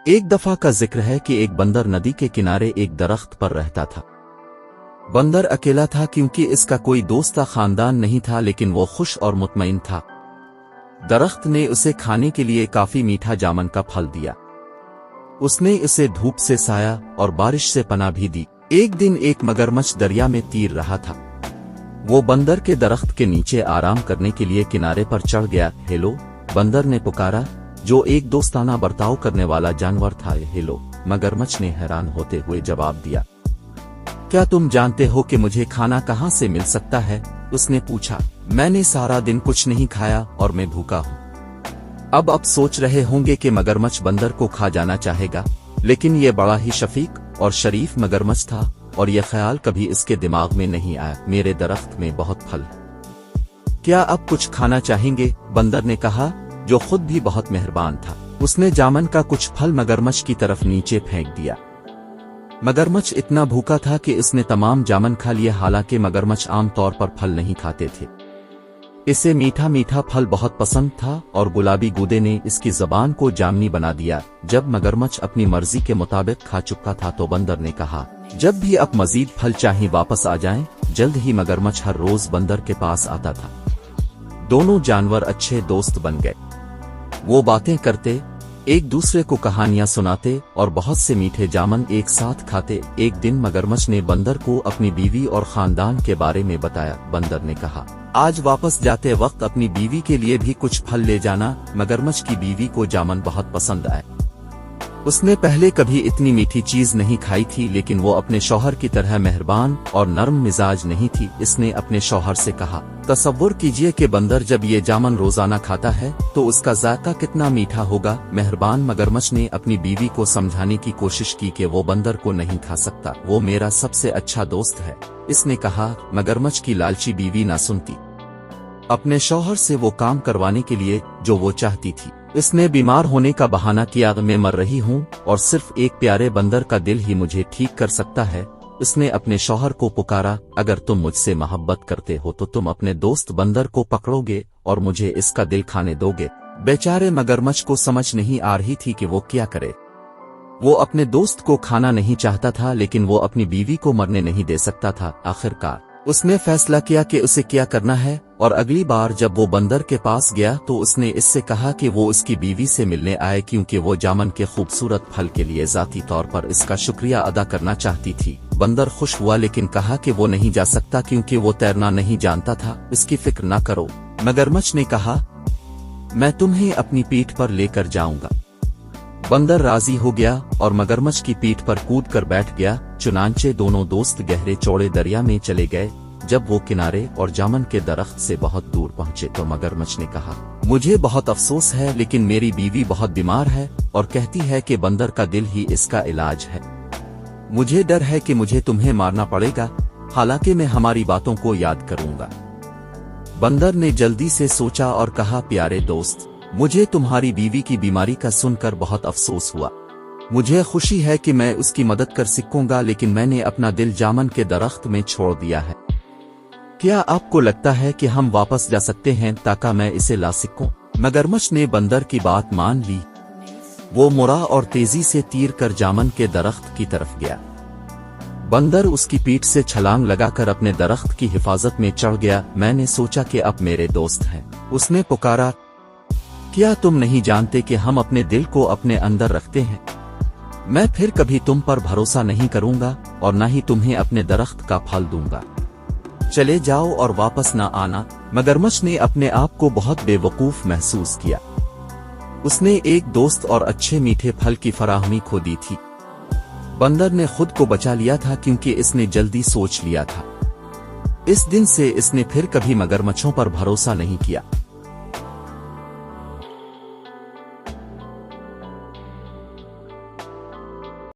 ایک دفعہ کا ذکر ہے کہ ایک بندر ندی کے کنارے ایک درخت پر رہتا تھا۔ بندر اکیلا تھا کیونکہ اس کا کوئی دوست خاندان نہیں تھا، لیکن وہ خوش اور مطمئن تھا۔ درخت نے اسے کھانے کے لیے کافی میٹھا جامن کا پھل دیا۔ اس نے اسے دھوپ سے سایہ اور بارش سے پناہ بھی دی۔ ایک دن ایک مگرمچھ دریا میں تیر رہا تھا۔ وہ بندر کے درخت کے نیچے آرام کرنے کے لیے کنارے پر چڑھ گیا۔ ہیلو، بندر نے پکارا، جو ایک دوستانہ برتاؤ کرنے والا جانور تھا۔ ہیلو، مگرمچھ نے حیران ہوتے ہوئے جواب دیا۔ کیا تم جانتے ہو کہ مجھے کھانا کہاں سے مل سکتا ہے؟ اس نے پوچھا۔ میں نے سارا دن کچھ نہیں کھایا اور میں بھوکا ہوں۔ اب سوچ رہے ہوں گے کہ مگرمچھ بندر کو کھا جانا چاہے گا، لیکن یہ بڑا ہی شفیق اور شریف مگرمچھ تھا، اور یہ خیال کبھی اس کے دماغ میں نہیں آیا۔ میرے درخت میں بہت پھل ہے، کیا اب کچھ کھانا چاہیں گے؟ بندر نے کہا، جو خود بھی بہت مہربان تھا۔ اس نے جامن کا کچھ پھل مگرمچھ کی طرف نیچے پھینک دیا۔ مگرمچھ اتنا بھوکا تھا کہ اس نے تمام جامن کھا لیا۔ حالانکہ مگرمچھ عام طور پر پھل نہیں کھاتے تھے، اسے میٹھا میٹھا پھل بہت پسند تھا، اور گلابی گودے نے اس کی زبان کو جامنی بنا دیا۔ جب مگرمچھ اپنی مرضی کے مطابق کھا چکا تھا تو بندر نے کہا، جب بھی اب مزید پھل چاہیں واپس آ جائیں۔ جلد ہی مگرمچھ ہر روز بندر کے پاس آتا تھا۔ دونوں جانور اچھے دوست بن گئے۔ وہ باتیں کرتے، ایک دوسرے کو کہانیاں سناتے اور بہت سے میٹھے جامن ایک ساتھ کھاتے۔ ایک دن مگرمچھ نے بندر کو اپنی بیوی اور خاندان کے بارے میں بتایا۔ بندر نے کہا، آج واپس جاتے وقت اپنی بیوی کے لیے بھی کچھ پھل لے جانا۔ مگرمچھ کی بیوی کو جامن بہت پسند آئے۔ اس نے پہلے کبھی اتنی میٹھی چیز نہیں کھائی تھی، لیکن وہ اپنے شوہر کی طرح مہربان اور نرم مزاج نہیں تھی۔ اس نے اپنے شوہر سے کہا، تصور کیجئے کہ بندر جب یہ جامن روزانہ کھاتا ہے تو اس کا ذائقہ کتنا میٹھا ہوگا۔ مہربان مگرمچھ نے اپنی بیوی کو سمجھانے کی کوشش کی کہ وہ بندر کو نہیں کھا سکتا، وہ میرا سب سے اچھا دوست ہے۔ اس نے کہا۔ مگرمچھ کی لالچی بیوی نہ سنتی، اپنے شوہر سے وہ کام کروانے کے لیے جو وہ چاہتی تھی۔ اس نے بیمار ہونے کا بہانہ کیا، میں مر رہی ہوں اور صرف ایک پیارے بندر کا دل ہی مجھے ٹھیک کر سکتا ہے۔ اس نے اپنے شوہر کو پکارا، اگر تم مجھ سے محبت کرتے ہو تو تم اپنے دوست بندر کو پکڑو گے اور مجھے اس کا دل کھانے دو گے۔ بیچارے مگرمچھ کو سمجھ نہیں آ رہی تھی کہ وہ کیا کرے۔ وہ اپنے دوست کو کھانا نہیں چاہتا تھا، لیکن وہ اپنی بیوی کو مرنے نہیں دے سکتا تھا۔ آخرکار اس نے فیصلہ کیا کہ اسے کیا کرنا ہے، اور اگلی بار جب وہ بندر کے پاس گیا تو اس نے اس سے کہا کہ وہ اس کی بیوی سے ملنے آئے، کیونکہ وہ جامن کے خوبصورت پھل کے لیے ذاتی طور پر اس کا شکریہ ادا کرنا چاہتی تھی۔ بندر خوش ہوا، لیکن کہا کہ وہ نہیں جا سکتا کیونکہ وہ تیرنا نہیں جانتا تھا۔ اس کی فکر نہ کرو، مگرمچھ نے کہا، میں تمہیں اپنی پیٹھ پر لے کر جاؤں گا۔ بندر راضی ہو گیا اور مگرمچھ کی پیٹھ پر کود کر بیٹھ گیا۔ چنانچہ دونوں دوست گہرے چوڑے دریا میں چلے گئے۔ جب وہ کنارے اور جامن کے درخت سے بہت دور پہنچے تو مگرمچھ نے کہا، مجھے بہت افسوس ہے، لیکن میری بیوی بہت بیمار ہے اور کہتی ہے کہ بندر کا دل ہی اس کا علاج ہے۔ مجھے ڈر ہے کہ مجھے تمہیں مارنا پڑے گا، حالانکہ میں ہماری باتوں کو یاد کروں گا۔ بندر نے جلدی سے سوچا اور کہا، پیارے دوست، مجھے تمہاری بیوی کی بیماری کا سن کر بہت افسوس ہوا۔ مجھے خوشی ہے کہ میں اس کی مدد کر سکوں گا، لیکن میں نے اپنا دل جامن کے درخت میں چھوڑ دیا ہے۔ کیا آپ کو لگتا ہے کہ ہم واپس جا سکتے ہیں تاکہ میں اسے لا سکوں؟ مگرمچھ نے بندر کی بات مان لی۔ وہ مڑا اور تیزی سے تیر کر جامن کے درخت کی طرف گیا۔ بندر اس کی پیٹھ سے چھلانگ لگا کر اپنے درخت کی حفاظت میں چڑھ گیا۔ میں نے سوچا کہ اب میرے دوست ہیں، اس نے پکارا۔ کیا تم نہیں جانتے کہ ہم اپنے دل کو اپنے اندر رکھتے ہیں؟ میں پھر کبھی تم پر بھروسہ نہیں کروں گا اور نہ ہی تمہیں اپنے درخت کا پھل دوں گا۔ چلے جاؤ اور واپس نہ آنا۔ مگرمچھ نے اپنے آپ کو بہت بے وقوف محسوس کیا۔ اس نے ایک دوست اور اچھے میٹھے پھل کی فراہمی کھو دی تھی۔ بندر نے خود کو بچا لیا تھا کیونکہ اس نے جلدی سوچ لیا تھا۔ اس دن سے اس نے پھر کبھی مگرمچھوں پر بھروسہ نہیں کیا۔